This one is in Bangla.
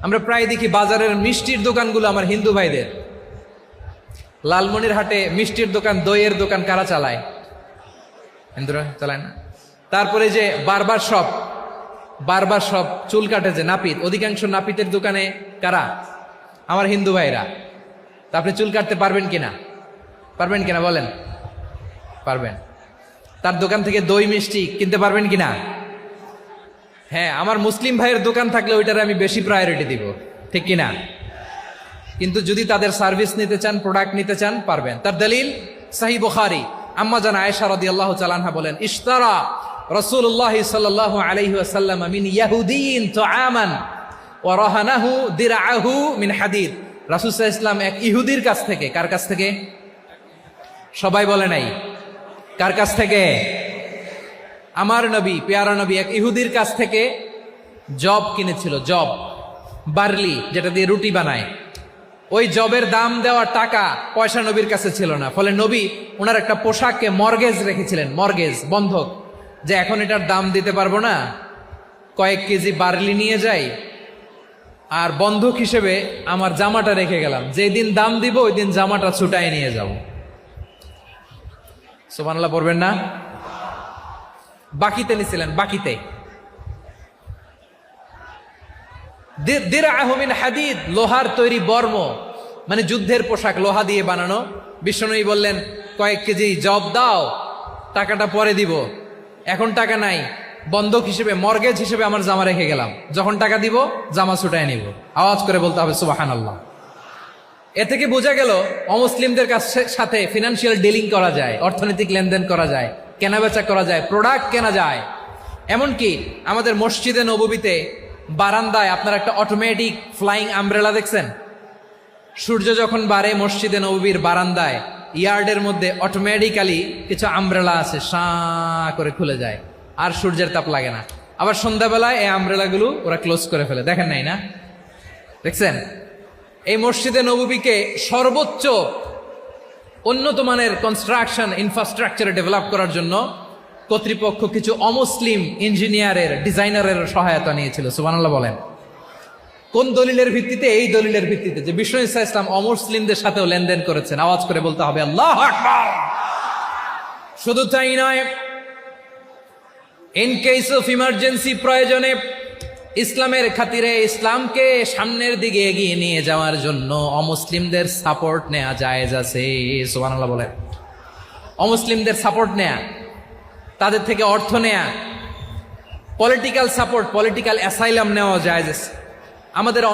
আমরা প্রায় দেখি বাজারের মিষ্টির দোকানগুলো আমার হিন্দু ভাইদের। লালমনির হাটে মিষ্টির দোকান, দইয়ের দোকান কারা চালায়? হিন্দুরা চালায় না। তারপরে যে বারবার শপ, চুল কাটে যে নাপিত, অধিকাংশ নাপিতের দোকানে কারা? আমার হিন্দু ভাইরা। তা আপনি চুল কাটতে পারবেন কিনা বলেন? পারবেন। তার দোকান থেকে দই মিষ্টি কিনতে পারবেন কিনা? হ্যাঁ, আমার মুসলিম ভাইয়ের দোকান থাকলে ওইটারে আমি বেশি প্রায়োরিটি দিব, ঠিক কিনা? কিন্তু যদি তাদের সার্ভিস নিতে চান, প্রোডাক্ট নিতে চান, পারবেন। তার দলিল সহিহ বুখারী, আম্মা জান আয়েশা রাদিয়াল্লাহু তাআলা আনহা বলেন, ইশতারা রাসূলুল্লাহ সাল্লাল্লাহু আলাইহি ওয়াসাল্লাম মিন ইয়াহুদিয়িন তুআমান ওয়া রাহানাহু দিরআহু মিন হাদিদ। রাসূল সাল্লাল্লাহু আলাইহি ওয়াসাল্লাম এক ইহুদির কাছ থেকে, কার কাছ থেকে? সবাই বলে নাই কার কাছ থেকে? আমার নবী, পেয়ারা নবী এক ইহুদির কাছ থেকে জব কিনেছিল। জব, বার্লি, যেটা দিয়ে রুটি বানায়। ওই জবের দাম দেওয়া টাকা পয়সা নবীর কাছে ছিল না। ফলে নবী ওনার একটা পোশাককে মর্গেজ রেখেছিলেন, মর্গেজ, বন্ধক, যে এখন এটার দাম দিতে পারবো না, কয়েক কেজি বার্লি নিয়ে যাই আর বন্ধক হিসেবে আমার জামাটা রেখে গেলাম, যেদিন দাম দিব ওই দিন জামাটা ছুটাই নিয়ে যাব। সুবহানাল্লাহ পড়বেন না? বাকিতে নিছিলেন, বাকিতে। দিরআহু মিন হাদিদ, লোহার তৈরি বর্ম, মানে যুদ্ধের পোশাক, লোহা দিয়ে বানানো। বিশ্বনবী বললেন, কয়েক কেজি জব দাও, টাকাটা পরে দিব, এখন টাকা নাই, বন্ধক হিসেবে, মর্গেজ হিসেবে আমার জামা রেখে গেলাম, যখন টাকা দিব জামা ছুটায় নিব। আওয়াজ করে বলতে হবে সুবহানাল্লাহ। এ থেকে বোঝা গেল অমুসলিমদের সাথে ফিনান্সিয়াল ডিলিং করা যায়, অর্থনৈতিক লেনদেন করা যায়, কেনাবেচা করা যায়, প্রোডাক্ট কেনা যায়। এমনকি আমাদের মসজিদে নববীতে বারান্দায় আপনার একটা অটোমেটিক ফ্লাইং আমব্রেলা দেখছেন? সূর্য যখন বাড়ে মসজিদে নববীর বারান্দায় ইয়ার্ডের মধ্যে অটোমেটিক্যালি কিছু আমব্রেলা আছে, সাঁ করে খুলে যায়, আর সূর্যের তাপ লাগে না। আবার সন্ধ্যাবেলায় এই আমব্রেলাগুলো ওরা ক্লোজ করে ফেলে, দেখেন নাই না? দেখছেন? এই মসজিদে নববীকে সর্বোচ্চ উন্নত মানের কনস্ট্রাকশন ইনফ্রাস্ট্রাকচারে ডেভেলপ করার জন্য কর্তৃপক্ষ কিছু অমুসলিম ইঞ্জিনিয়ারের, ডিজাইনারের সহায়তা নিয়েছিল। সুবহানাল্লাহ বলেন। কোন দলিলের ভিত্তিতে? এই দলিলের ভিত্তিতে যে বিষ্ণু ঈসা ইসলাম অমুসলিমদের সাথেও লেনদেন করেছেন। আওয়াজ করে বলতে হবে আল্লাহু আকবার। শুধু তাই নয়, ইন কেস অফ ইমার্জেন্সি, প্রয়োজনে ইসলামের খাতিরে, ইসলামকে সামনের দিকে এগিয়ে নিয়ে যাওয়ার জন্য অমুসলিমদের সাপোর্ট নেওয়া জায়েজ আছে। সুবহানাল্লাহ বলেন। অমুসলিমদের সাপোর্ট নেয়া, তাদের থেকে অর্থ নেয়া, পলিটিক্যাল সাপোর্ট, পলিটিক্যাল অ্যাসাইলাম নেওয়া জায়েজ আছে। আমাদের